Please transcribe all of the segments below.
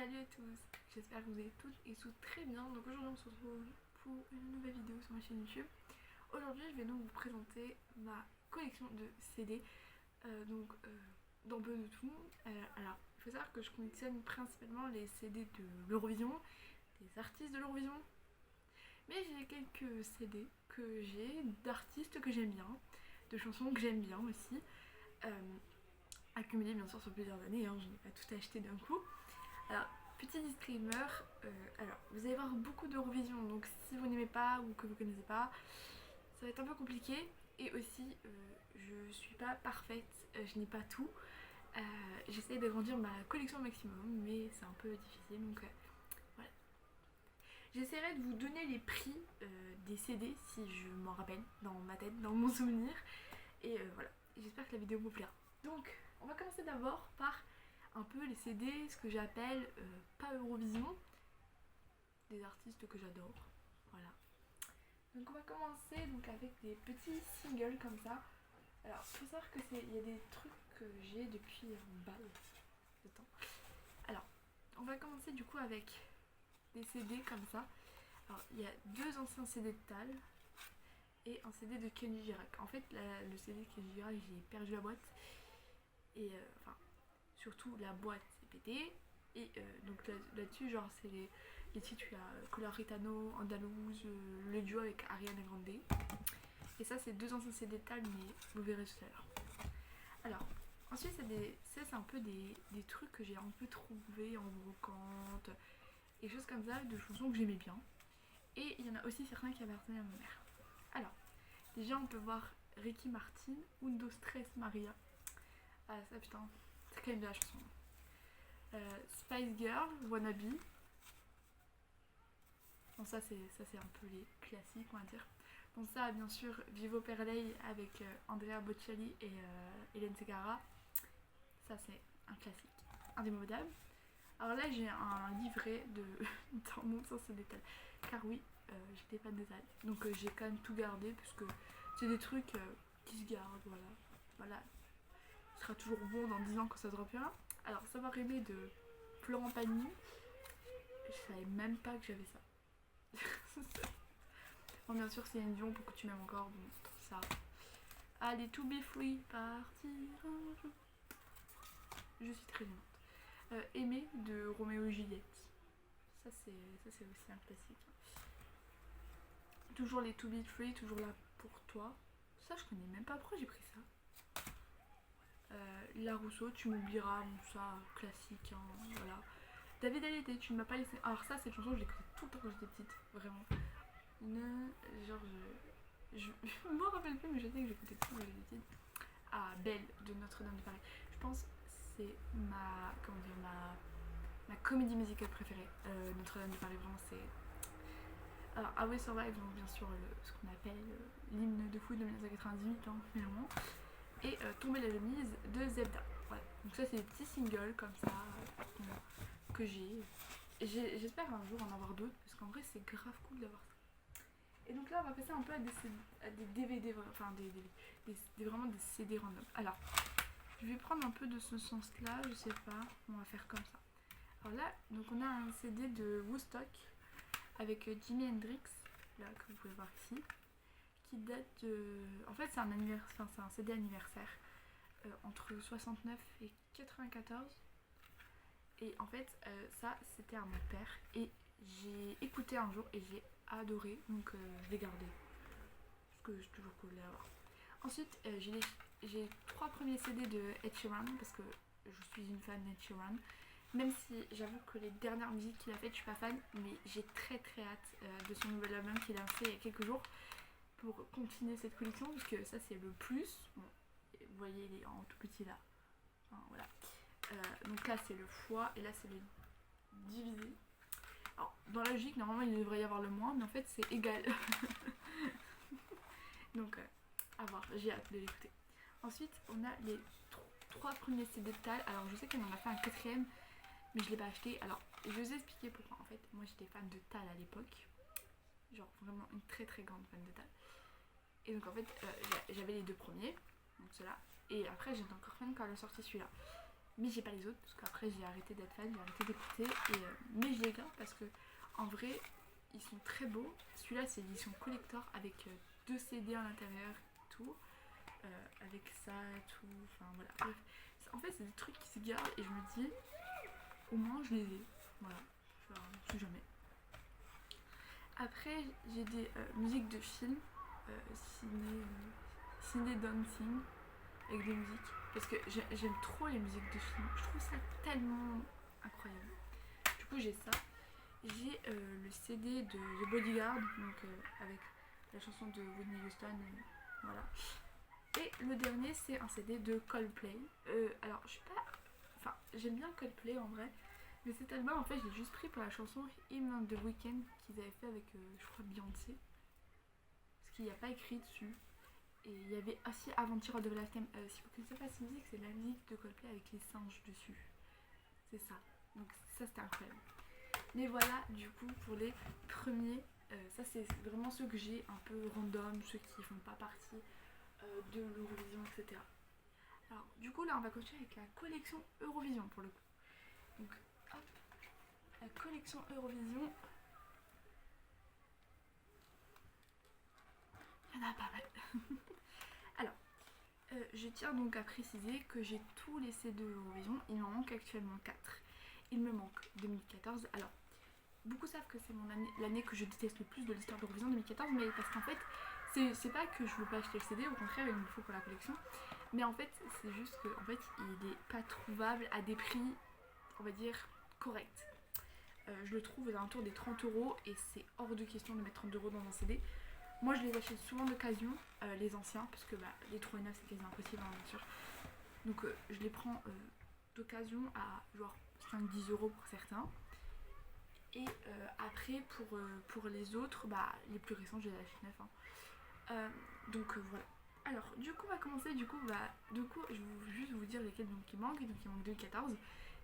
Salut à tous, j'espère que vous allez toutes et tous très bien. Donc aujourd'hui on se retrouve pour une nouvelle vidéo sur ma chaîne YouTube. Aujourd'hui je vais donc vous présenter ma collection de CD, d'un peu de tout. Alors il faut savoir que je collectionne principalement les CD de l'Eurovision, des artistes de l'Eurovision. Mais j'ai quelques CD que j'ai d'artistes que j'aime bien, de chansons que j'aime bien aussi. Accumulées bien sûr sur plusieurs années, je n'ai pas tout acheté d'un coup. Alors, petit disclaimer, alors vous allez voir beaucoup d'Eurovision, donc si vous n'aimez pas ou que vous connaissez pas, ça va être un peu compliqué. Et aussi, je suis pas parfaite, je n'ai pas tout. J'essaie d'agrandir ma collection au maximum, mais c'est un peu difficile, donc voilà. J'essaierai de vous donner les prix des CD si je m'en rappelle dans ma tête, dans mon souvenir. Et voilà, j'espère que la vidéo vous plaira. Donc, on va commencer d'abord par un peu les CD, ce que j'appelle pas Eurovision, des artistes que j'adore, voilà. Donc on va commencer donc avec des petits singles comme ça. Alors il faut savoir que il y a des trucs que j'ai depuis un bail de temps. Alors on va commencer du coup avec des CD comme ça. Alors il y a deux anciens CD de Tal et un CD de Kenji Girac. En fait le CD de Kenji Girac, j'ai perdu la boîte et surtout la boîte s'est pétée. Et donc là-dessus, genre, c'est les titres, il y a Coloritano, Andalouse, le duo avec Ariana Grande. Et ça, c'est deux anciens CD Tal, mais vous verrez tout à l'heure. Alors, ensuite, c'est un peu des trucs que j'ai un peu trouvés en brocante, et choses comme ça, de chansons que j'aimais bien. Et il y en a aussi certains qui appartenaient à ma mère. Alors, déjà, on peut voir Ricky Martin, Undo Stress Maria. Ah, ça, putain, c'est quand même de la chanson. Spice Girl, Wannabe. Bon, ça c'est un peu les classiques, on va dire. Bon, ça, bien sûr, Vivo per lei avec Andrea Bocelli et Hélène Segarra. Ça, c'est un classique, indémodable. Alors là, j'ai un livret d'un monde sans ce détail. Car oui, j'étais pas de détail. Donc j'ai quand même tout gardé, puisque c'est des trucs qui se gardent, voilà. Voilà. Ce sera toujours bon dans 10 ans quand ça droppera. Alors, Savoir aimer de Florent Pagny. Je savais même pas que j'avais ça. Bon, bien sûr, c'est une Dion pour que tu m'aimes encore. Bon, ça. Allez, To Be Free, partir un jour. Je suis très gênante. Aimer de Roméo et Juliette. Ça, c'est aussi un classique. Toujours les To Be Free, toujours là pour toi. Ça, je connais même pas. Pourquoi j'ai pris ça? La Rousseau, tu m'oublieras. Bon, ça, classique, voilà. David Hallyday, tu ne m'as pas laissé. Alors ça, cette chanson, je l'écoutais tout le temps quand j'étais petite, vraiment. Genre, je m'en rappelle plus, mais je sais que j'écoutais tout quand j'étais petite. Ah, Belle de Notre-Dame de Paris. Je pense que c'est ma comédie musicale préférée. Notre-Dame de Paris, vraiment, c'est. Alors, I Will Survive, donc bien sûr, ce qu'on appelle l'hymne de foot de 1998, finalement. Et Tomber la chemise de Zebda. Voilà. Donc ça, c'est des petits singles comme ça que j'ai. J'espère un jour en avoir d'autres, parce qu'en vrai, c'est grave cool d'avoir ça. Et donc là, on va passer un peu à des DVD, enfin vraiment des CD random. Alors, je vais prendre un peu de ce sens-là, je sais pas, on va faire comme ça. Alors là, donc on a un CD de Woodstock avec Jimi Hendrix, là que vous pouvez voir ici, qui date de. En fait, c'est un CD anniversaire entre 69 et 94. Et en fait, ça, c'était à mon père. Et j'ai écouté un jour et j'ai adoré. Donc, je l'ai gardé. Parce que c'est toujours cool de l'avoir. Ensuite, j'ai les 3 premiers CD de Ed Sheeran. Parce que je suis une fan d'Ed Sheeran. Même si j'avoue que les dernières musiques qu'il a faites, je suis pas fan. Mais j'ai très très hâte de son nouvel album qu'il a lancé il y a quelques jours. Pour continuer cette collection. Parce que ça, c'est le plus. Bon, vous voyez, il est en tout petit là. Enfin, voilà. Donc là c'est le foie et là c'est le divisé. Alors dans la logique normalement il devrait y avoir le moins, mais en fait c'est égal. Donc à voir, j'ai hâte de l'écouter. Ensuite on a les 3 premiers CD de Tal. Alors je sais qu'on en a fait un 4ème, mais je l'ai pas acheté. Alors je vais vous expliquer pourquoi. En fait moi j'étais fan de Tal à l'époque, genre vraiment une très très grande fan de Tal. Et donc en fait j'avais les 2 premiers, donc ceux-là, et après j'étais encore fan quand elle a sorti celui-là. Mais j'ai pas les autres parce qu'après j'ai arrêté d'être fan, j'ai arrêté d'écouter. Mais je les garde parce que en vrai ils sont très beaux. Celui-là c'est l'édition collector avec 2 CD à l'intérieur et tout. Avec ça et tout. Enfin voilà. Bref. En fait c'est des trucs qui se gardent et je me dis au moins je les ai. Voilà. Enfin, je sais jamais. Après j'ai des musiques de films. Ciné Dancing avec des musiques. Parce que j'aime trop les musiques de films. Je trouve ça tellement incroyable. Du coup j'ai ça. J'ai le CD de The Bodyguard, donc avec la chanson de Whitney Houston, voilà. Et le dernier c'est un CD de Coldplay. Alors je suis pas... Enfin j'aime bien Coldplay en vrai, mais cet album en fait je l'ai juste pris pour la chanson Hymn on the Weekend qu'ils avaient fait avec je crois Beyoncé. Parce qu'il n'y a pas écrit dessus. Et il y avait aussi Aventure of the Lifetime. Si vous ne connaissez pas cette musique, c'est la musique de Coldplay avec les singes dessus. C'est ça. Donc ça c'était incroyable. Mais voilà, du coup, pour les premiers, ça c'est vraiment ceux que j'ai un peu random, ceux qui font pas partie de l'Eurovision, etc. Alors, du coup, là, on va continuer avec la collection Eurovision pour le coup. Donc, hop, la collection Eurovision. Il y en a pas mal. Alors, je tiens donc à préciser que j'ai tous les CD Eurovision. Il m'en manque actuellement 4. Il me manque 2014. Alors, beaucoup savent que c'est l'année que je déteste le plus de l'histoire de l'Eurovision 2014, mais parce qu'en fait, c'est pas que je veux pas acheter le CD, au contraire, il me faut pour la collection. Mais en fait, c'est juste que en fait, il est pas trouvable à des prix, on va dire, corrects. Je le trouve aux alentours des 30 € et c'est hors de question de mettre 30 € dans un CD. Moi, je les achète souvent d'occasion, les anciens, parce que les 3 et 9 c'est quasi impossible, hein, bien sûr. Donc, je les prends d'occasion à genre 5-10 € pour certains. Et après pour les autres, les plus récents je les achète 9. Hein. Donc voilà. Alors du coup on va commencer, du coup je vais juste vous dire lesquels donc, il manque. Donc il manque 2014.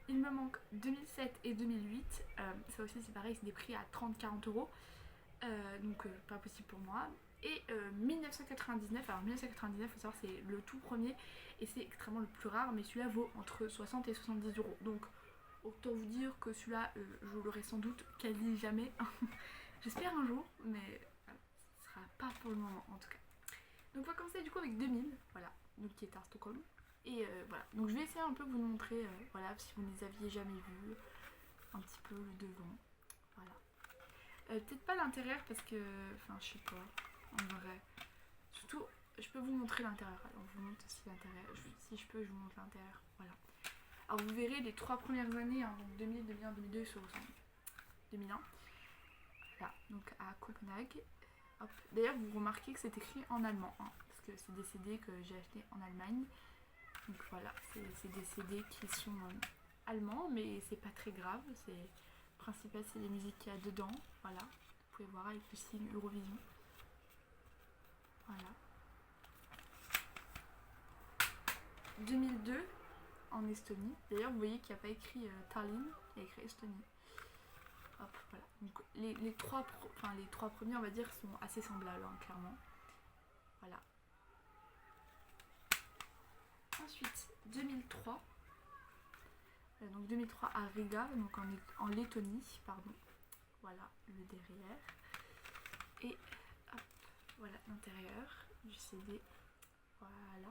Il me manque 2007 et 2008. Ça aussi c'est pareil, c'est des prix à 30-40 €. Donc pas possible pour moi. Et 1999, alors 1999 faut savoir c'est le tout premier et c'est extrêmement le plus rare, mais celui-là vaut entre 60 et 70 €. Donc autant vous dire que celui-là, je l'aurai sans doute quasi jamais. J'espère un jour, mais ce sera pas pour le moment en tout cas. Donc on va commencer du coup avec 2000, voilà, donc qui est à Stockholm. Et voilà, donc je vais essayer un peu de vous le montrer, voilà, si vous ne les aviez jamais vus, un petit peu le devant, voilà. Peut-être pas l'intérieur parce que, enfin je sais pas, en vrai. Surtout, je peux vous montrer l'intérieur, alors je vous montre aussi l'intérieur, si je peux je vous montre l'intérieur, voilà. Alors vous verrez les 3 premières années, hein, donc 2000, 2001, 2002 se ressemblent. 2001. Voilà, donc à Copenhague. Hop. D'ailleurs vous remarquez que c'est écrit en allemand, hein, parce que c'est des CD que j'ai acheté en Allemagne. Donc voilà, c'est des CD qui sont allemands, mais c'est pas très grave. Le principal c'est les musiques qu'il y a dedans. Voilà, vous pouvez voir avec le signe Eurovision. Voilà. 2002. En Estonie. D'ailleurs, vous voyez qu'il n'y a pas écrit Tallinn, il y a écrit Estonie. Hop, voilà. Donc les trois premiers, on va dire, sont assez semblables, hein, clairement. Voilà. Ensuite, 2003. Donc 2003 à Riga, donc en Lettonie, pardon. Voilà le derrière. Et hop, voilà l'intérieur du CD. Voilà.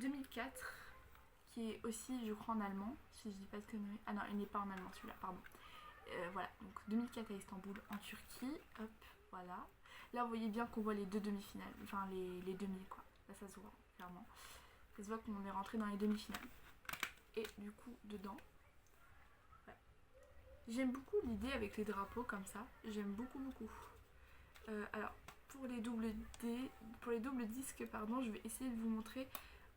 2004, qui est aussi, je crois, en allemand, si je dis pas de conneries. Ah non, il n'est pas en allemand celui-là, pardon. Voilà, donc 2004 à Istanbul, en Turquie. Hop, voilà. Là, vous voyez bien qu'on voit les 2 demi-finales, enfin les demi, quoi. Là, ça se voit, clairement. Ça se voit qu'on est rentré dans les demi-finales. Et du coup, dedans, ouais. J'aime beaucoup l'idée avec les drapeaux comme ça. J'aime beaucoup, beaucoup. Alors, pour les doubles disques, pardon, je vais essayer de vous montrer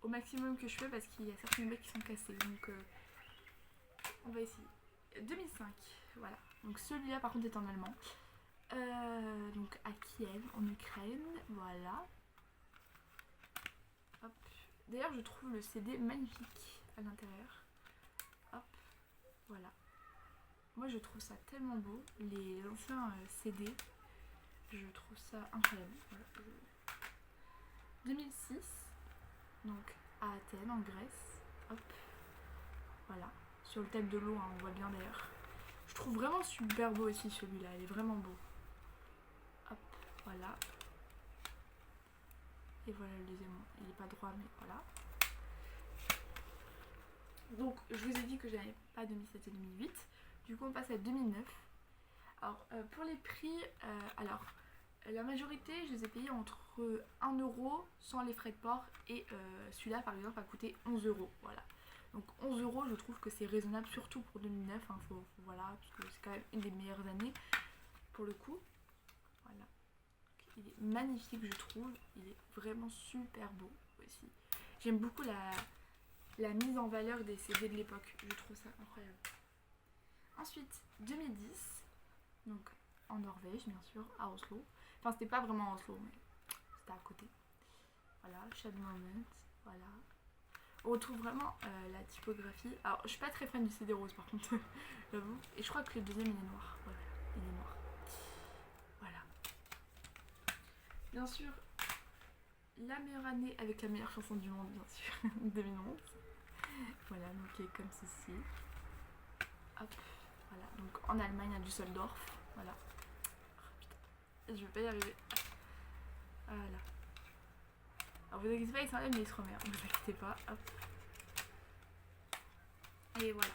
au maximum que je peux parce qu'il y a certains mecs qui sont cassés. Donc, on va essayer. 2005, voilà. Donc, celui-là, par contre, est en allemand. Donc, à Kiev, en Ukraine, voilà. Hop. D'ailleurs, je trouve le CD magnifique à l'intérieur. Hop, voilà. Moi, je trouve ça tellement beau. Les anciens CD, je trouve ça incroyable. Voilà. 2006, donc à Athènes en Grèce. Hop, voilà, sur le thème de l'eau, hein, on voit bien d'ailleurs. Je trouve vraiment super beau aussi celui-là, il est vraiment beau. Hop, voilà. Et voilà le deuxième, il est pas droit mais voilà. Donc je vous ai dit que j'avais pas 2007 et 2008. Du coup on passe à 2009. Alors pour les prix, alors la majorité je les ai payés entre 1€ sans les frais de port et celui-là par exemple a coûté 11€. Voilà. Donc 11€ je trouve que c'est raisonnable surtout pour 2009. Hein, voilà, parce que c'est quand même une des meilleures années pour le coup. Voilà. Il est magnifique je trouve. Il est vraiment super beau aussi. J'aime beaucoup la mise en valeur des CD de l'époque. Je trouve ça incroyable. Ensuite, 2010, donc en Norvège, bien sûr, à Oslo. Enfin, c'était pas vraiment à Oslo, mais c'était à côté. Voilà, Shad Moment, voilà. On retrouve vraiment la typographie. Alors, je suis pas très fan du CD rose, par contre, j'avoue. Et je crois que le deuxième, il est noir. Voilà, il est noir. Voilà. Bien sûr, la meilleure année avec la meilleure chanson du monde, bien sûr, 2011. Voilà, donc qui est comme ceci. Hop, voilà, donc en Allemagne à Düsseldorf, voilà. Oh, putain, je vais pas y arriver. Voilà. Alors vous inquiétez pas, il s'enlève mais il se remet, ne vous inquiétez pas, hop. Et voilà.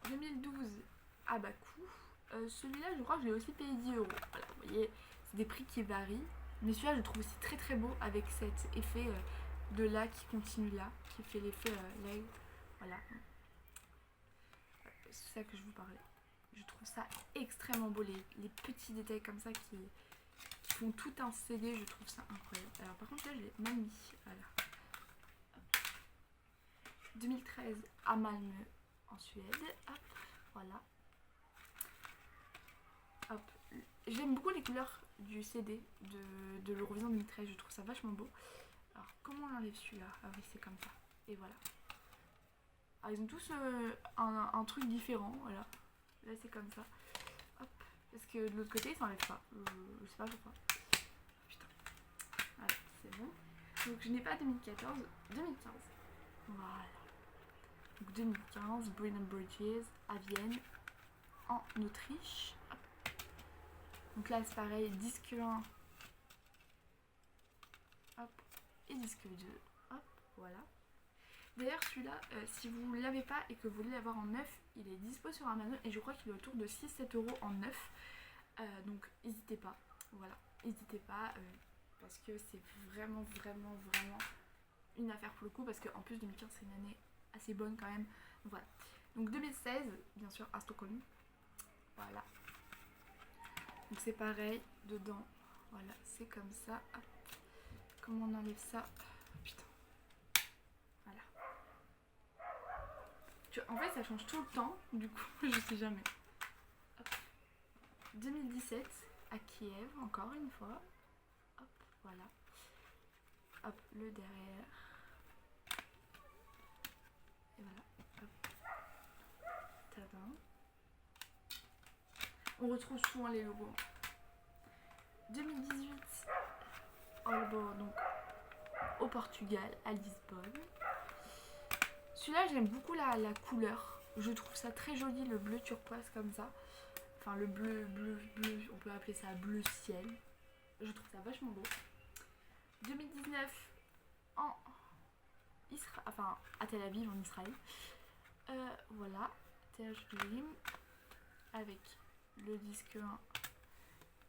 2012 à Bakou. Celui-là, je crois que je l'ai aussi payé 10€. Voilà, vous voyez, c'est des prix qui varient. Mais celui-là, je le trouve aussi très très beau avec cet effet de là qui continue là, qui fait l'effet là. Voilà. C'est ça que je vous parlais. Je trouve ça extrêmement beau, les petits détails comme ça qui font tout un CD, je trouve ça incroyable. Alors par contre là je l'ai mal mis, voilà. 2013 à Malmö en Suède, hop, voilà. Hop, j'aime beaucoup les couleurs du CD de l'Eurovision 2013, je trouve ça vachement beau. Alors comment on enlève celui-là? Ah oui c'est comme ça, et voilà. Alors ils ont tous un truc différent, voilà. Là c'est comme ça. Hop. Parce que de l'autre côté il s'enlève pas. Je sais pas pourquoi. Putain. Voilà, c'est bon. Donc je n'ai pas 2014, 2015. Voilà. Donc 2015, Brennan Bridges à Vienne, en Autriche. Hop. Donc là c'est pareil, disque 1. Hop. Et disque 2. Hop. Voilà. D'ailleurs celui-là, si vous ne l'avez pas et que vous voulez l'avoir en neuf, il est dispo sur Amazon et je crois qu'il est autour de 6-7€ en neuf. Donc n'hésitez pas, voilà, n'hésitez pas parce que c'est vraiment une affaire pour le coup parce qu'en plus 2015 c'est une année assez bonne quand même. Donc voilà. Donc 2016, bien sûr à Stockholm. Voilà. Donc c'est pareil, dedans, voilà, c'est comme ça. Hop. Comment on enlève ça? Putain. Voilà. En fait, ça change tout le temps, du coup, je sais jamais. Hop. 2017 à Kiev, encore une fois. Hop, voilà. Hop, le derrière. Et voilà. Hop. Tadam. On retrouve souvent les logos. 2018, Aalborg, donc au Portugal, à Lisbonne. Celui-là, j'aime beaucoup la couleur. Je trouve ça très joli, le bleu turquoise comme ça. Enfin, le bleu, on peut appeler ça bleu ciel. Je trouve ça vachement beau. 2019, en Israël, enfin à Tel Aviv, en Israël. Voilà, Tel Dream, avec le disque 1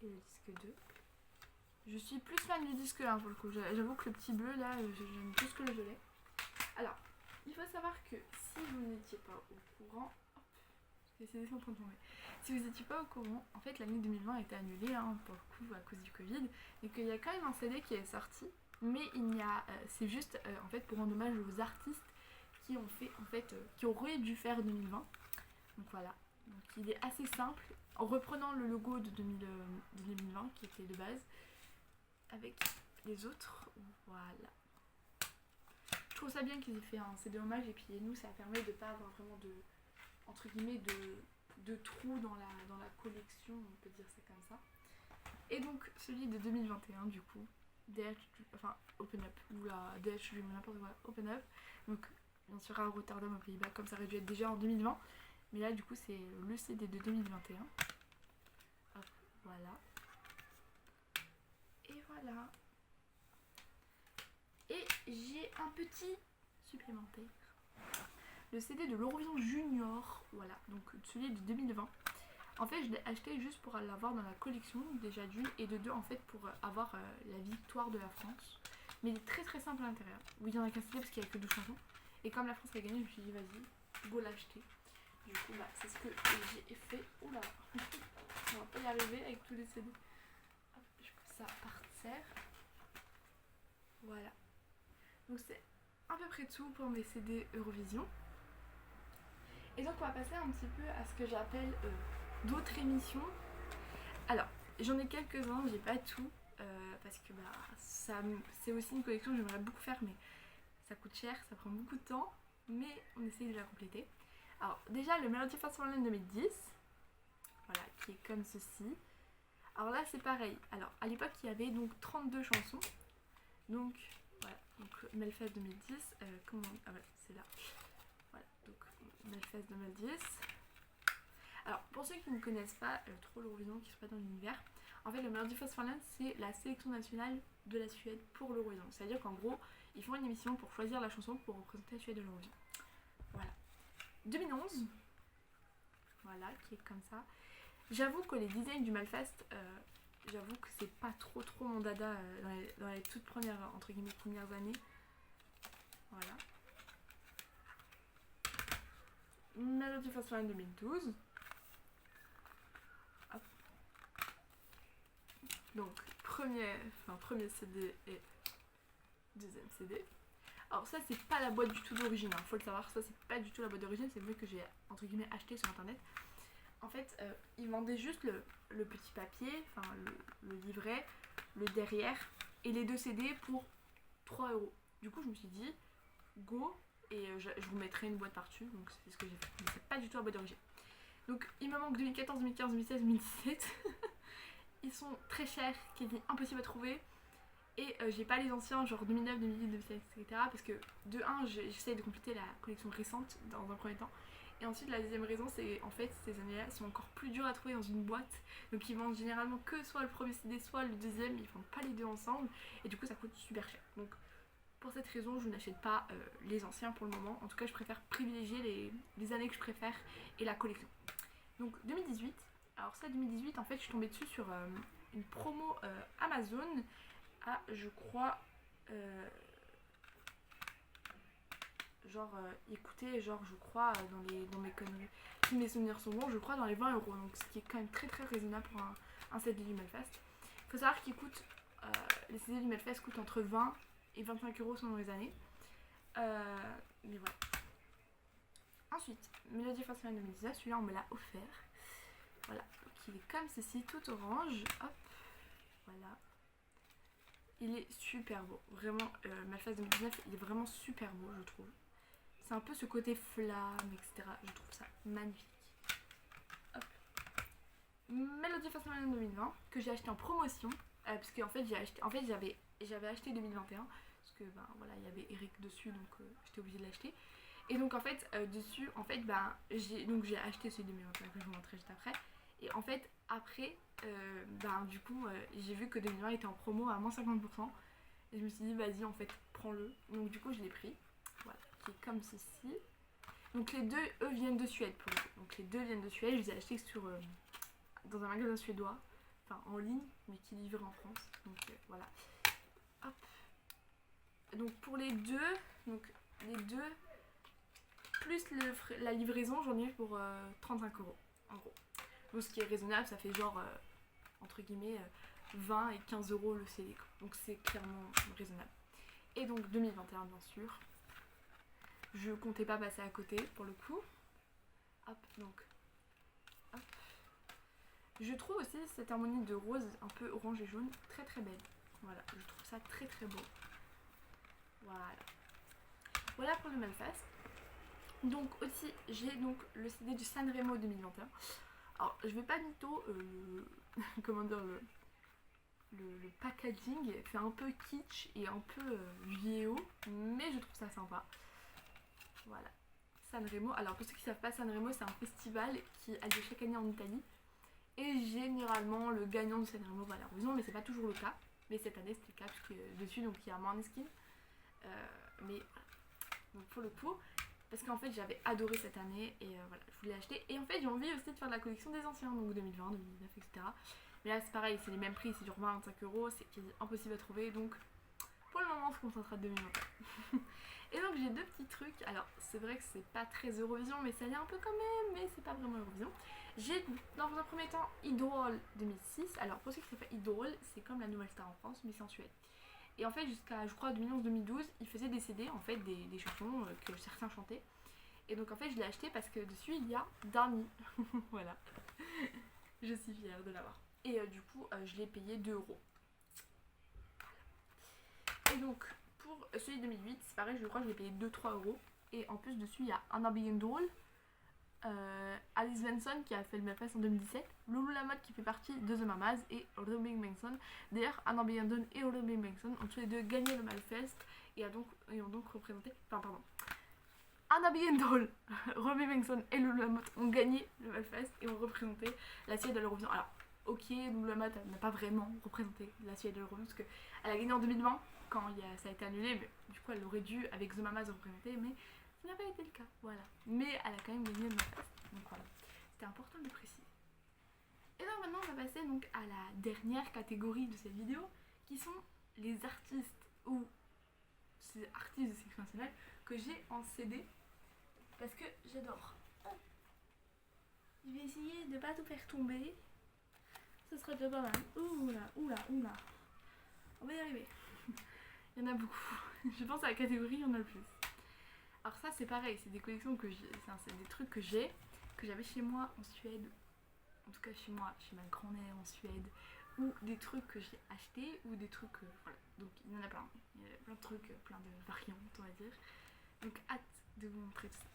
et le disque 2. Je suis plus fan du disque 1 pour le coup. J'avoue que le petit bleu là, j'aime plus que le violet. Alors, il faut savoir que si vous n'étiez pas au courant, hop, c'est en train de tomber. Si vous n'étiez pas au courant, en fait l'année 2020 a été annulée hein, pour le coup à cause du Covid, et qu'il y a quand même un CD qui est sorti, mais il y a, c'est juste en fait pour rendre hommage aux artistes qui ont fait en fait, qui auraient dû faire 2020. Donc voilà, donc il est assez simple, en reprenant le logo de 2020 qui était de base, avec les autres, voilà. Je trouve ça bien qu'ils aient fait un CD hommage et puis nous ça permet de pas avoir vraiment de, entre guillemets, de trous dans la collection, on peut dire ça comme ça. Et donc celui de 2021 du coup, enfin Open Up, ou la DH, n'importe quoi, Open Up. Donc bien sûr à Rotterdam aux Pays-Bas, comme ça aurait dû être déjà en 2020. Mais là du coup c'est le CD de 2021. Hop, voilà. Et voilà. Et j'ai un petit supplémentaire. Le CD de l'Eurovision Junior, voilà, donc celui de 2020. En fait, je l'ai acheté juste pour l'avoir dans la collection, déjà d'une, et de deux, en fait, pour avoir la victoire de la France. Mais il est très très simple à l'intérieur. Oui, il y en a qu'un CD parce qu'il n'y a que 12 chansons. Et comme la France a gagné, je me suis dit, vas-y, go l'acheter. Du coup, bah, c'est ce que j'ai fait. Oula, on va pas y arriver avec tous les CD. Hop, je pose ça par terre. Voilà. Donc c'est à peu près tout pour mes CD Eurovision. Et donc on va passer un petit peu à ce que j'appelle d'autres émissions. Alors, j'en ai quelques-uns, j'ai pas tout, parce que bah, c'est aussi une collection que j'aimerais beaucoup faire, mais ça coûte cher, ça prend beaucoup de temps, mais on essaye de la compléter. Alors déjà le Melody Festival 2010, voilà, qui est comme ceci. Alors là c'est pareil, alors à l'époque il y avait donc 32 chansons, donc voilà, donc Melfest 2010, comment, ah ouais c'est là, voilà, donc Melfest 2010. Alors pour ceux qui ne connaissent pas trop l'Eurovision, qui ne sont pas dans l'univers, en fait le Melody Festival c'est la sélection nationale de la Suède pour l'Eurovision, c'est à dire qu'en gros ils font une émission pour choisir la chanson pour représenter la Suède de l'Eurovision. Voilà. 2011, voilà, qui est comme ça. J'avoue que les designs du Malfest, j'avoue que c'est pas trop mon dada dans les toutes premières, entre guillemets, premières années. Voilà. Melody Festival 2012. Hop. Donc, premier CD et deuxième CD. Alors ça c'est pas la boîte du tout d'origine, hein. Faut le savoir, ça c'est pas du tout la boîte d'origine, c'est le que j'ai entre guillemets acheté sur internet. En fait ils vendaient juste le petit papier, enfin le livret, le derrière et les deux CD pour 3€. Du coup je me suis dit go, et je vous mettrai une boîte par-dessus, donc c'est ce que j'ai fait. Mais c'est pas du tout la boîte d'origine. Donc il me manque 2014, 2015, 2016, 2017. Ils sont très chers, quasi impossible à trouver. Et j'ai pas les anciens, genre 2009, 2010, 2016, etc. Parce que de 1, j'essaie de compléter la collection récente dans un premier temps. Et ensuite, la deuxième raison, c'est en fait, ces années-là sont encore plus dures à trouver dans une boîte. Donc ils vendent généralement que soit le premier CD, soit le deuxième. Ils vendent pas les deux ensemble. Et du coup, ça coûte super cher. Donc pour cette raison, je n'achète pas les anciens pour le moment. En tout cas, je préfère privilégier les années que je préfère et la collection. Donc 2018. Alors ça, 2018, en fait, je suis tombée dessus sur une promo Amazon. Ah, je crois écoutez, genre je crois dans mes conneries, si mes souvenirs sont bons, je crois dans les 20€, donc ce qui est quand même très raisonnable pour un CD du Melfest. Il faut savoir qu'il coûte, les CD du Melfest coûtent entre 20 et 25€ selon les années. Mais voilà. Ensuite, Melody Festival 2019, celui-là on me l'a offert. Voilà, donc il est comme ceci, tout orange. Hop, voilà. Il est super beau, vraiment, Melfest 2019, il est vraiment super beau, je trouve. C'est un peu ce côté flamme, etc. Je trouve ça magnifique. Hop. Melody Festival 2020, que j'ai acheté en promotion, parce qu'en fait, j'avais acheté 2021, parce que ben voilà, il y avait Eric dessus, donc j'étais obligée de l'acheter. Et donc en fait, dessus, en fait, ben j'ai acheté celui de 2021 que je vous montrerai juste après. Et en fait, après, du coup, j'ai vu que 2020 était en promo à moins 50%. Et je me suis dit, vas-y, en fait, prends-le. Donc du coup, je l'ai pris. Voilà, qui est comme ceci. Donc les deux, eux, viennent de Suède pour le coup. Donc les deux viennent de Suède. Je les ai achetés dans un magasin suédois. Enfin, en ligne, mais qui livrait en France. Donc voilà. Hop. Donc pour les deux, plus la livraison, j'en ai eu pour 35€, en gros. Donc ce qui est raisonnable, ça fait genre, entre guillemets, 20 et 15€ le CD. Donc c'est clairement raisonnable. Et donc 2021, bien sûr. Je comptais pas passer à côté, pour le coup. Hop, donc. Hop. Je trouve aussi cette harmonie de rose, un peu orange et jaune, très belle. Voilà, je trouve ça très beau. Voilà. Voilà pour le Melfest. Donc aussi, j'ai donc le CD du Sanremo 2021. Alors, je vais pas du tout, comment dire, le packaging fait un peu kitsch et un peu vieillot, mais je trouve ça sympa. Voilà. Sanremo. Alors pour ceux qui ne savent pas, Sanremo c'est un festival qui a lieu chaque année en Italie. Et généralement le gagnant de Sanremo va à l'Eurovision, mais c'est pas toujours le cas. Mais cette année c'était le cas parce que dessus donc il y a Måneskin. Mais donc pour le coup, parce qu'en fait j'avais adoré cette année et voilà, je voulais l'acheter. Et en fait j'ai envie aussi de faire de la collection des anciens, donc 2020, 2019, etc. Mais là c'est pareil, c'est les mêmes prix, c'est du 20-25€, c'est quasi impossible à trouver, donc pour le moment on se concentrera de 2021. Et donc j'ai deux petits trucs, alors c'est vrai que c'est pas très Eurovision, mais ça l'est un peu quand même, mais c'est pas vraiment Eurovision. J'ai dans un premier temps Idol 2006, alors pour ceux qui savent pas Idol, c'est comme la Nouvelle Star en France, mais c'est en Suède. Et en fait jusqu'à je crois 2011-2012, ils faisaient des CD, en fait des chansons que certains chantaient. Et donc en fait je l'ai acheté parce que dessus il y a Dani, voilà. Je suis fière de l'avoir. Et du coup je l'ai payé 2€. Et donc pour celui de 2008, c'est pareil, je crois que je l'ai payé 2-3€. Et en plus dessus il y a Anna Björndal, Alice Svensson qui a fait le Melfest en 2017, Loulou Lamotte qui fait partie de The Mamas et Robin Bengtsson. D'ailleurs Anna Björndal et Robin Bengtsson ont tous les deux gagné le Melfest et ont donc représenté, enfin pardon, Anna Björndal, Robin Bengtsson et Loulou Lamotte ont gagné le Melfest et ont représenté la Suède à l'Eurovision. Alors ok, Loulou Lamotte n'a pas vraiment représenté la Suède à l'Eurovision parce qu'elle a gagné en 2020 quand ça a été annulé, mais du coup elle aurait dû avec The Mamas représenter, mais ça n'a pas été le cas, voilà. Mais elle a quand même gagné le Melfest, donc voilà, c'était important de le préciser. Et donc maintenant on va passer donc à la dernière catégorie de cette vidéo, qui sont les artistes ou ces artistes de sélection nationale que j'ai en CD, parce que j'adore. Je vais essayer de pas tout faire tomber, ce serait déjà pas mal. Oula. On va y arriver. Il y en a beaucoup. Je pense à la catégorie, il y en a le plus. Alors ça c'est pareil, c'est des collections que j'ai, c'est des trucs que j'avais chez moi en Suède, en tout cas chez moi, chez ma grand-mère en Suède, ou des trucs que j'ai achetés, ou des trucs, voilà, donc il y en a plein, plein de trucs, plein de variantes on va dire, donc hâte de vous montrer tout ça.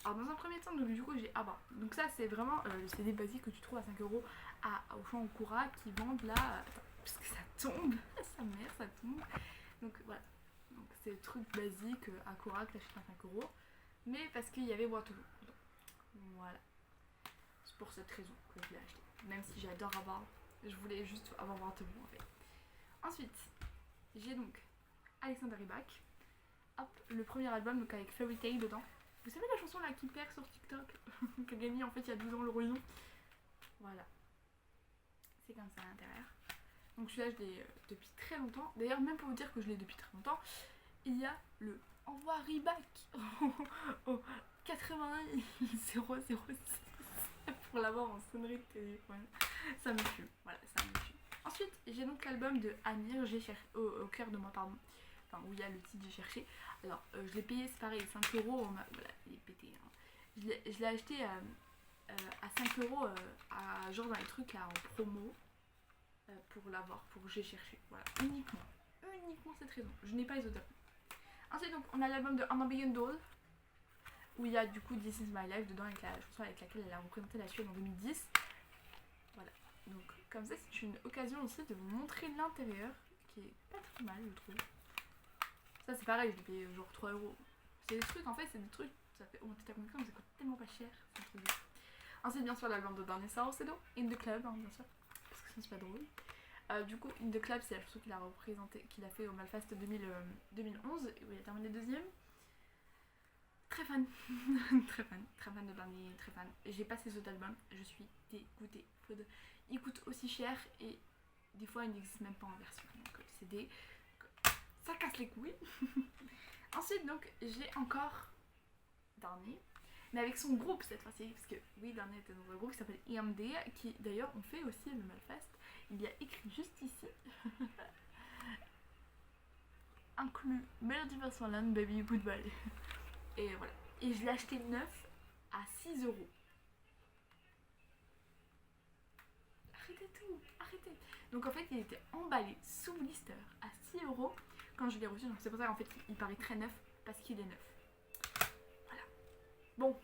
Alors dans un premier temps, donc, du coup j'ai, donc ça c'est vraiment le CD basique que tu trouves à 5€ au Auchan Okura qui vendent là, attends, parce que ça tombe, sa mère ça tombe, donc voilà. Donc c'est le truc basique à Cora que t'achètes à 5€, mais parce qu'il y avait Waterloo. Voilà. C'est pour cette raison que je l'ai acheté. Même si j'adore avoir, je voulais juste avoir Waterloo en fait. Ensuite, j'ai donc Alexander Rybak. Hop, le premier album donc avec Fairy Tail dedans. Vous savez la chanson là qui perd sur TikTok qui a gagné en fait il y a 12 ans l'Eurovision. Voilà. C'est comme ça à l'intérieur. Donc celui-là je l'ai depuis très longtemps. D'ailleurs même pour vous dire que je l'ai depuis très longtemps, il y a le Envoi Rybak au 81 006 pour l'avoir en sonnerie de téléphone. Ça me fume, voilà, ça me fume. Ensuite j'ai donc l'album de Amir, j'ai cherché au cœur de moi, pardon. Enfin où il y a le titre j'ai cherché. Alors je l'ai payé, c'est pareil, 5€, voilà, il est pété. Hein. Je l'ai acheté à 5€, genre dans les trucs là en promo. Pour l'avoir, pour j'ai cherché, voilà, uniquement cette raison, je n'ai pas les autres. Ensuite donc on a l'album de Anna Björndal où il y a du coup This Is My Life dedans avec la chanson avec laquelle elle a représenté la Suède en 2010. Voilà, donc comme ça c'est une occasion aussi de vous montrer l'intérieur qui est pas très mal je trouve. Ça c'est pareil, je l'ai payé genre 3€. C'est des trucs en fait, c'est des trucs, ça fait augmenter ta connexion mais ça coûte tellement pas cher, c'est un truc. Ensuite bien sûr l'album de Danny Saucedo, In The Club hein, bien sûr. C'est pas drôle. Du coup, In The Club, c'est la chanson qu'il a représenté, qu'il a fait au Melfest 2011, où il a terminé deuxième. Très fan, très fan de Barney, très fan. J'ai pas ses autres albums, je suis dégoûtée. Il coûte aussi cher et des fois il n'existe même pas en version. Donc le CD, ça casse les couilles. Ensuite, donc, j'ai encore Darnay, mais avec son groupe cette fois-ci, parce que oui, Darnay était dans un groupe qui s'appelle IMD, qui d'ailleurs ont fait aussi le Melfest. Il y a écrit juste ici inclus Melody Versailles, Baby Goodbye. Et voilà. Et je l'ai acheté neuf à 6€. Arrêtez tout, arrêtez. Donc en fait, il était emballé sous blister à 6€ quand je l'ai reçu. Donc c'est pour ça qu'en fait, il paraît très neuf parce qu'il est neuf. Voilà. Bon.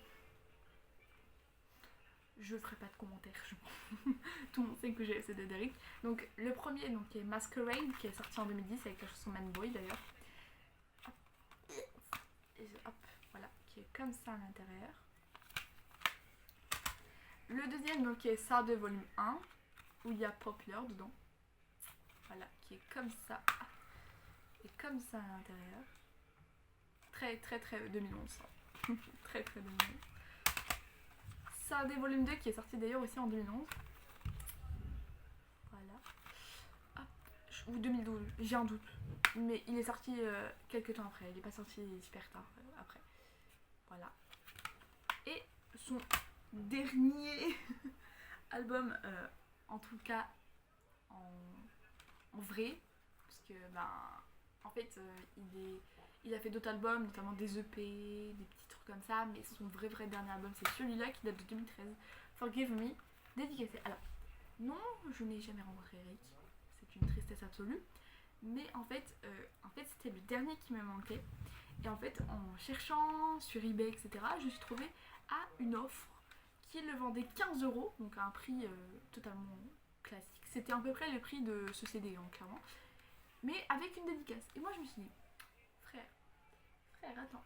je ferai pas de commentaires, tout le monde sait que j'ai le CD d'Eric. Donc le premier donc, qui est Masquerade, qui est sorti en 2010 avec la chanson Man Boy d'ailleurs. Hop, voilà, qui est comme ça à l'intérieur. Le deuxième donc qui est Sarde volume 1, où il y a Popular dedans. Voilà, qui est comme ça. Et comme ça à l'intérieur. Très très très 2011. Très très 2011. Sarde volume 2 qui est sorti d'ailleurs aussi en 2011. Voilà. Hop. Ou 2012, j'ai un doute. Mais il est sorti quelques temps après. Il n'est pas sorti super tard après. Voilà. Et son dernier album, en tout cas en vrai, parce que en fait il a fait d'autres albums, notamment des EP, des petits trucs comme ça, mais son vrai dernier album c'est celui-là qui date de 2013, Forgive Me, dédicacé. Alors non, je n'ai jamais rencontré Eric, c'est une tristesse absolue, mais en fait c'était le dernier qui me manquait. Et en fait, en cherchant sur eBay, etc., je suis trouvée à une offre qui le vendait 15 €, donc à un prix totalement classique. C'était à peu près le prix de ce CD, hein, clairement. Mais avec une dédicace. Et moi, je me suis dit, frère, attends.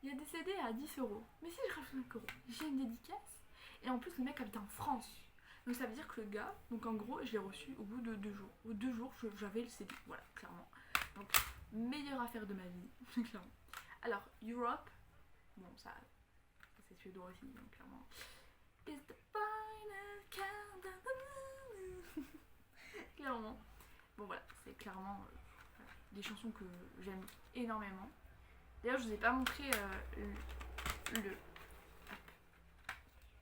Il y a des CD à 10 €. Mais si je rajoute 5 €, j'ai une dédicace. Et en plus, le mec habite en France. Donc ça veut dire que le gars, donc en gros, je l'ai reçu au bout de 2 jours. Au 2 jours, j'avais le CD. Voilà, clairement. Donc, meilleure affaire de ma vie, clairement. Alors, Europe, bon, ça c'est suédois aussi, donc clairement. Is the final countdown. Clairement. Bon, voilà, c'est clairement des chansons que j'aime énormément. D'ailleurs, je vous ai pas montré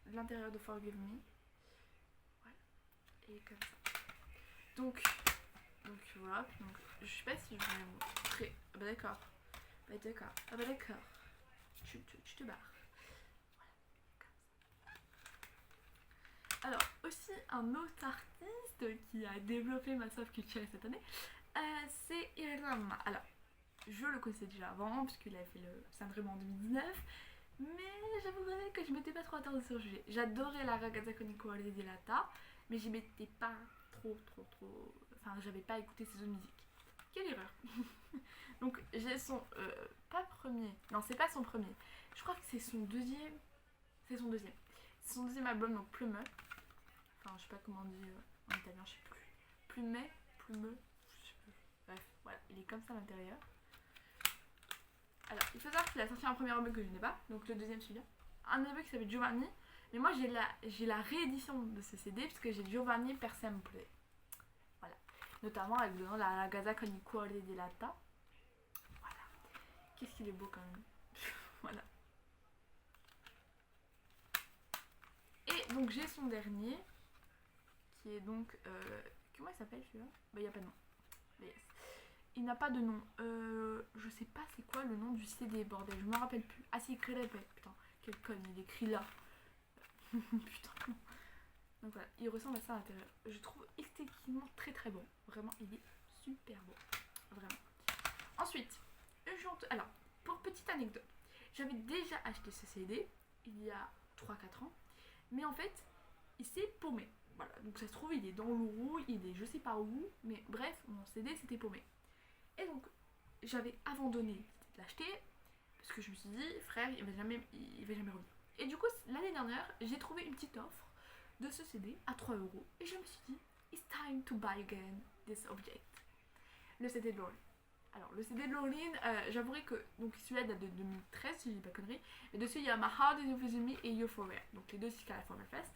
l'intérieur de Forgive Me. Voilà, et comme ça. Donc voilà, donc je sais pas si je vais vous montrer. Ah bah d'accord. Ah bah d'accord. Tu te barres. Voilà, comme ça. Alors, aussi un autre artiste qui a développé ma soft culture cette année, c'est Iram. Alors, je le connaissais déjà avant, puisqu'il avait fait le syndrome en 2019, mais j'avouerais que je m'étais pas trop attardée sur le sujet. J'adorais la Ragazza con i cuori delata, mais j'y m'étais pas trop. Enfin, j'avais pas écouté ses autres musiques. Quelle erreur. Donc j'ai son pas premier, non c'est pas son premier, je crois que c'est son deuxième, c'est son deuxième album, donc Plume, enfin je sais pas comment on dit en italien, je sais plus, Plumé, je sais plus, bref, voilà, il est comme ça à l'intérieur. Alors il faut savoir qu'il a sorti un premier album que je n'ai pas, donc le deuxième celui-là, un album qui s'appelle Giovanni, mais moi j'ai la réédition de ce CD parce que j'ai Giovanni per sempre, voilà, notamment avec le nom de la Ragazza con i cuori delata. Qu'est-ce qu'il est beau quand même. Voilà. Et donc j'ai son dernier, qui est donc... comment il s'appelle celui-là? Bah il n'y a pas de nom. Mais yes. Il n'a pas de nom. Je sais pas c'est quoi le nom du CD, bordel. Je me rappelle plus. Ah si, Crepe. Putain, quel con, il écrit là. Putain. Donc voilà, il ressemble à ça à l'intérieur. Je trouve esthétiquement très bon. Vraiment, il est super beau. Vraiment. Ensuite... Alors, pour petite anecdote, j'avais déjà acheté ce CD il y a 3-4 ans, mais en fait, il s'est paumé. Voilà, donc ça se trouve, il est dans l'Ourou, il est je sais pas où, mais bref, mon CD s'était paumé. Et donc, j'avais abandonné de l'acheter, parce que je me suis dit, frère, il va jamais revenir. Et du coup, l'année dernière, j'ai trouvé une petite offre de ce CD à 3 €, et je me suis dit, it's time to buy again this object. Le CD de Lauren. Alors, le CD de Lauren, j'avouerai que donc celui-là date de 2013, si je dis pas connerie. Et dessus, il y a My Heart Is With Me et Euphoria. Donc, les deux c'est à la Fest.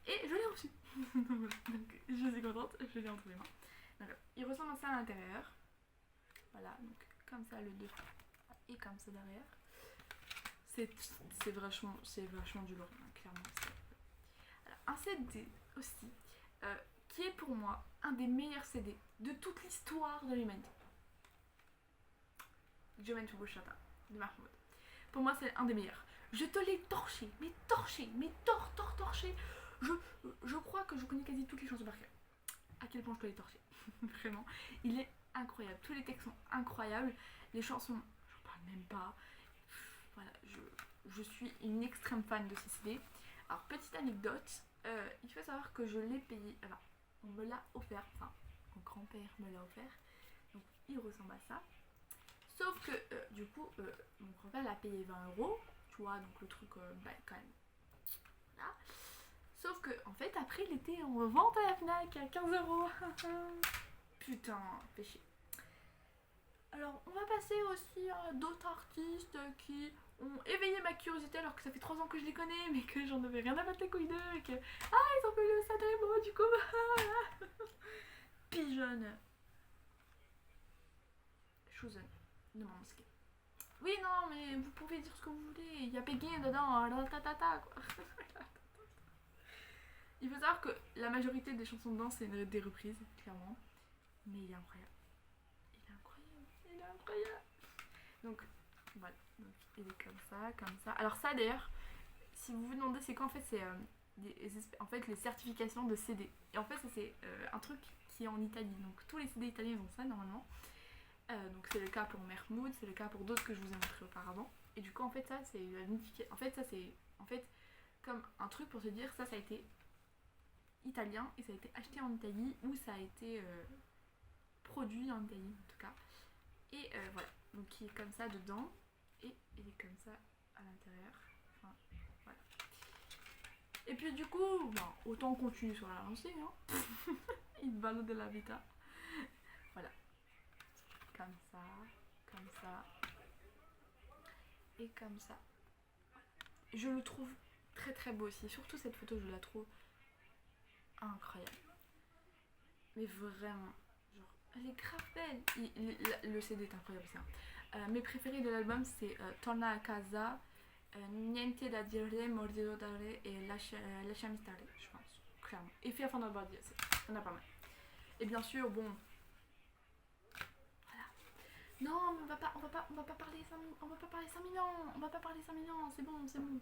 Et je l'ai reçu. Donc, je suis contente, je l'ai entre les mains. Donc, il ressemble à ça à l'intérieur. Voilà, donc comme ça le dessus et comme ça derrière. C'est vachement du Lauren, hein, clairement. Alors, un CD aussi, qui est pour moi un des meilleurs CD de toute l'histoire de l'humanité. Juventus Bachata de Mahmoud. Pour moi, c'est un des meilleurs. Je te l'ai torché, mais torché. Je crois que je connais quasi toutes les chansons par cœur. À quel point je te l'ai torché. Vraiment. Il est incroyable. Tous les textes sont incroyables. Les chansons, j'en parle même pas. Voilà, je suis une extrême fan de ce CD. Alors petite anecdote, il faut savoir que je l'ai payé, enfin on me l'a offert, enfin mon grand-père me l'a offert, donc il ressemble à ça. Sauf que du coup mon grand-père l'a payé 20 €, tu vois, donc le truc bah quand même. Voilà. Sauf que en fait après il était en vente à la FNAC à 15 €. Putain, péché. Alors on va passer aussi à d'autres artistes qui ont éveillé ma curiosité alors que ça fait 3 ans que je les connais mais que j'en avais rien à battre les couilles d'eux et que ils ont fait le Sanremo du coup. Pigeon. Chosen de Manskin. Oui non mais vous pouvez dire ce que vous voulez, il y a Pékin dedans, quoi. Il faut savoir que la majorité des chansons dedans c'est des reprises, clairement. Mais il est incroyable. Il est incroyable. Il est incroyable. Donc voilà, donc il est comme ça, comme ça. Alors ça d'ailleurs, si vous vous demandez c'est quoi en fait, c'est en fait les certifications de CD. Et en fait ça c'est un truc qui est en Italie. Donc tous les CD italiens ont ça normalement. Donc c'est le cas pour Mermoud, c'est le cas pour d'autres que je vous ai montré auparavant. Et du coup en fait ça c'est en fait ça c'est en fait comme un truc pour se dire ça a été italien et ça a été acheté en Italie ou ça a été produit en Italie en tout cas. Et voilà, donc il est comme ça dedans et il est comme ça à l'intérieur. Enfin, voilà. Et puis du coup, ben, autant continuer sur la lancée, hein. Il ballo de la vita. Voilà. Comme ça et comme ça. Je le trouve très très beau aussi. Surtout cette photo, je la trouve incroyable. Mais vraiment, genre, elle est grave belle. Le CD est incroyable, ça. Mes préférés de l'album, c'est Torna a casa, Niente da dire, Mordido dare et Lasciami stare, je pense, clairement. Et Fear from the Body aussi, on a pas mal. Et bien sûr, bon, voilà. Non, on va pas parler 5 000, on va pas parler 5 000 ans, on va pas parler 5 000 ans, c'est bon, c'est bon.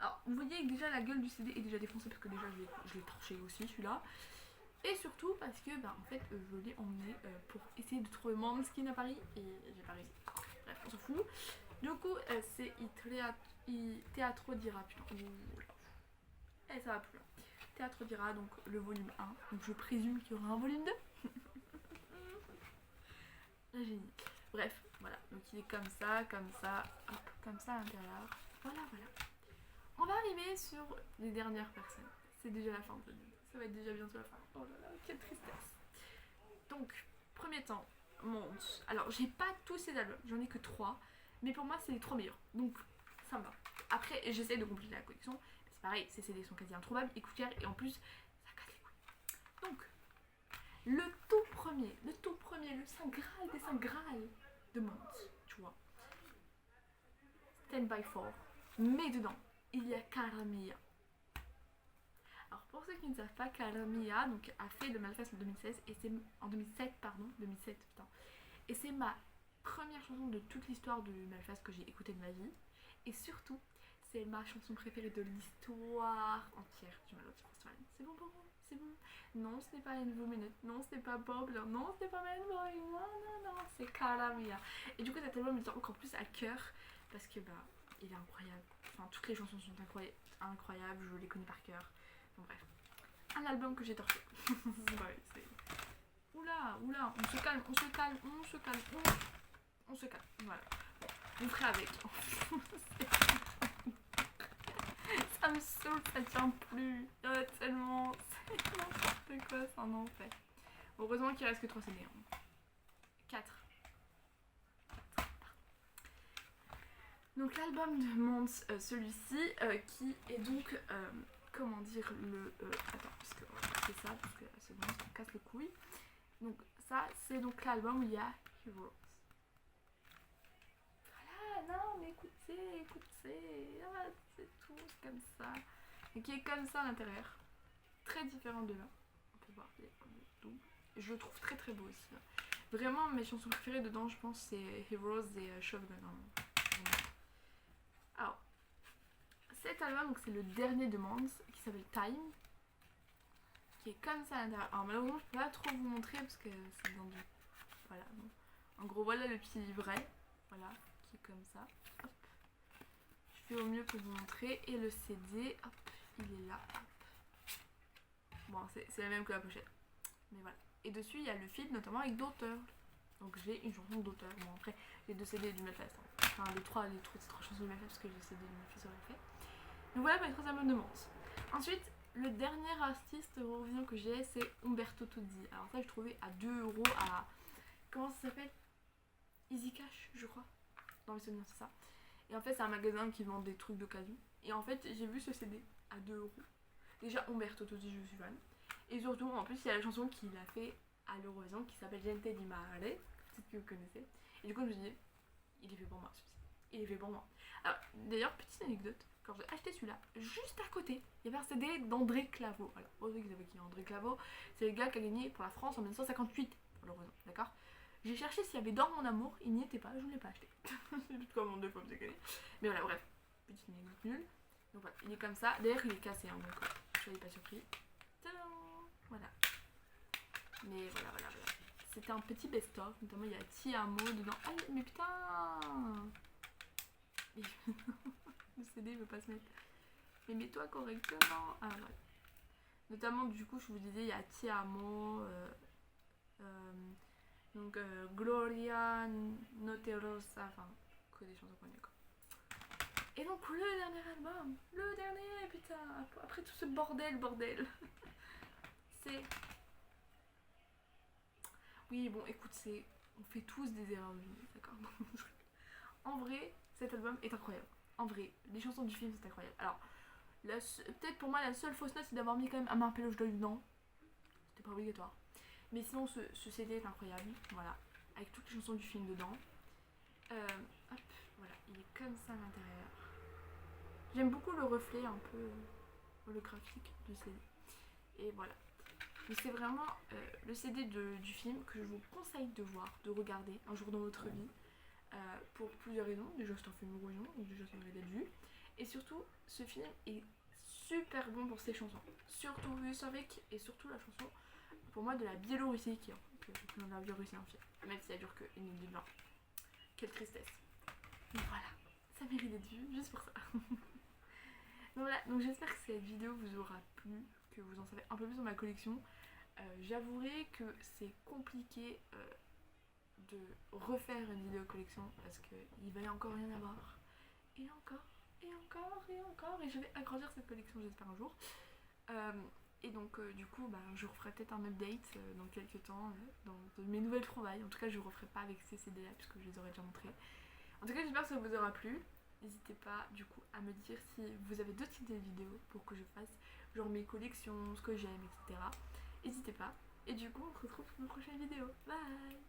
Alors, vous voyez que déjà la gueule du CD est déjà défoncée parce que déjà je l'ai torché aussi celui-là. Et surtout parce que bah, en fait je l'ai emmené pour essayer de trouver Måneskin à Paris et j'ai pas réussi. Bref, on s'en fout. Du coup c'est Teatro Dira, putain. Et ça va plus loin. Teatro Dira, donc le volume 1. Donc je présume qu'il y aura un volume 2. Génie. Bref, voilà. Donc il est comme ça, hop, comme ça à l'intérieur. Voilà, voilà. On va arriver sur les dernières personnes. C'est déjà la fin de l'année. Ça va être déjà bientôt la fin. Oh là là, quelle tristesse. Donc, premier temps, Monte. Alors, j'ai pas tous ces albums, j'en ai que 3. Mais pour moi, c'est les 3 meilleurs. Donc, ça me va. Après, j'essaie de compléter la collection. C'est pareil, ces CD sont quasi introuvables, écouteurs, et en plus, ça casse les couilles. Donc, le tout premier, le Saint Graal des Saint Graal de Monte, tu vois. Stand by 4. Mais dedans, il y a Cara Mia. Alors pour ceux qui ne savent pas, Cara Mia donc, a fait le Malfast en 2016 et c'est en 2007 pardon, 2007 putain. Et c'est ma première chanson de toute l'histoire du Malfast que j'ai écoutée de ma vie et surtout c'est ma chanson préférée de l'histoire entière du Melody Festival. C'est bon pour vous? C'est bon? Non, ce n'est pas une minute, non, ce n'est pas Bob, non, ce n'est pas Man Boy, non, c'est Cara Mia. Et du coup cet album me tient encore plus à cœur parce que bah il est incroyable. Enfin toutes les chansons sont incroyables, je les connais par cœur. Bon, bref, un album que j'ai torché. Ouais, oula, on se calme, voilà. Bon, on ferait avec. Ça me saoule, ça tient plus. Il y en a tellement, c'est n'importe quoi, c'est un enfer. Heureusement qu'il reste que 3 CD. 4. Donc l'album de Monte, celui-ci, qui est donc... comment dire le attends parce que c'est ça parce que c'est bon ça me casse les couilles. Donc ça c'est donc l'album où il y a Heroes. Voilà, non mais écoutez c'est tout, c'est comme ça et qui est comme ça à l'intérieur, très différent de là, on peut voir il y a le double et je le trouve très très beau aussi. Vraiment mes chansons préférées dedans je pense c'est Heroes et Shogun. Alors cet album, donc c'est le dernier de Monte qui s'appelle Time, qui est comme ça à l'intérieur. Alors malheureusement je peux pas trop vous montrer parce que c'est dans du... Voilà, bon. En gros voilà le petit livret, voilà, qui est comme ça. Hop. Je fais au mieux pour vous montrer. Et le CD, hop, il est là. Bon, c'est la même que la pochette. Mais voilà. Et dessus, il y a le feed, notamment avec d'auteurs. Donc j'ai une chanson d'auteur. Bon, après, j'ai 2 CD du Melfest. Enfin, les trois chansons du Melfest, parce que j'ai CD du Melfest sur le fait. Donc voilà pour les 3 albums de Mance. Ensuite, le dernier artiste revient que j'ai, c'est Umberto Tozzi. Alors ça, je trouvais à 2€ à... Comment ça s'appelle? Easy Cash, je crois. Dans mes souvenirs, c'est ça. Et en fait, c'est un magasin qui vend des trucs d'occasion. Et en fait, j'ai vu ce CD à 2€. Déjà, Umberto Tozzi, je suis fan. Et surtout, en plus, il y a la chanson qu'il a fait à l'Eurovision qui s'appelle Gente di Mare. Peut-être que vous connaissez. Et du coup, je me suis dit, il est fait pour moi, celui-ci. Il est fait pour moi. Alors, d'ailleurs, petite anecdote. Quand j'ai acheté celui-là, juste à côté, il y avait un CD d'André Claveau. Alors, pour ceux qui savaient qui est André Claveau, c'est le gars qui a gagné pour la France en 1958 pour l'Eurovision, d'accord? J'ai cherché s'il y avait Dans mon amour, il n'y était pas, je ne l'ai pas acheté. J'ai juste commandé 2 fois, c'est gagné. Mais voilà, bref, petite anecdote nulle. Donc voilà, il est comme ça. D'ailleurs, il est cassé, hein, donc soyez pas surpris. Tadam, voilà. Mais voilà. C'était un petit best-of, notamment il y a Ti Amo dedans. Ah, mais putain! Le CD veut pas se mettre. Mais mets-toi correctement. Ah ouais. Notamment du coup je vous disais il y a Ti Amo, donc Gloria Noterosa, enfin que des chansons connues quoi. Et donc le dernier album, le dernier putain, après tout ce bordel. C'est... Oui bon écoute, c'est... On fait tous des erreurs de vie, d'accord? En vrai, cet album est incroyable. En vrai, les chansons du film c'est incroyable. Alors, peut-être pour moi la seule fausse note c'est d'avoir mis quand même Amar Peloche d'œil dedans. C'était pas obligatoire. Mais sinon ce CD est incroyable, voilà. Avec toutes les chansons du film dedans. Hop, voilà, il est comme ça à l'intérieur. J'aime beaucoup le reflet un peu holographique du CD. Et voilà. Mais c'est vraiment le CD du film que je vous conseille de voir, de regarder un jour dans votre vie. Pour plusieurs raisons. Déjà c'est un film européen, donc déjà ça mérite d'être vu. Et surtout, ce film est super bon pour ses chansons. Surtout Rusovik et surtout la chanson, pour moi, de la Biélorussie qui est dans la Biélorussie en film. Même si elle dure que 1 minute 20. Quelle tristesse. Mais voilà, ça mérite d'être vu juste pour ça. Donc voilà, donc j'espère que cette vidéo vous aura plu, que vous en savez un peu plus sur ma collection. J'avouerai que c'est compliqué de refaire une vidéo collection parce qu'il va y encore rien avoir. Et encore. Et je vais agrandir cette collection, j'espère un jour. Et donc du coup je referai peut-être un update dans quelques temps dans mes nouvelles trouvailles. En tout cas je ne referai pas avec ces CD là puisque je les aurais déjà montrés. En tout cas j'espère que ça vous aura plu. N'hésitez pas du coup à me dire si vous avez d'autres idées de vidéos pour que je fasse, genre mes collections, ce que j'aime, etc. N'hésitez pas. Et du coup on se retrouve pour une prochaine vidéo. Bye!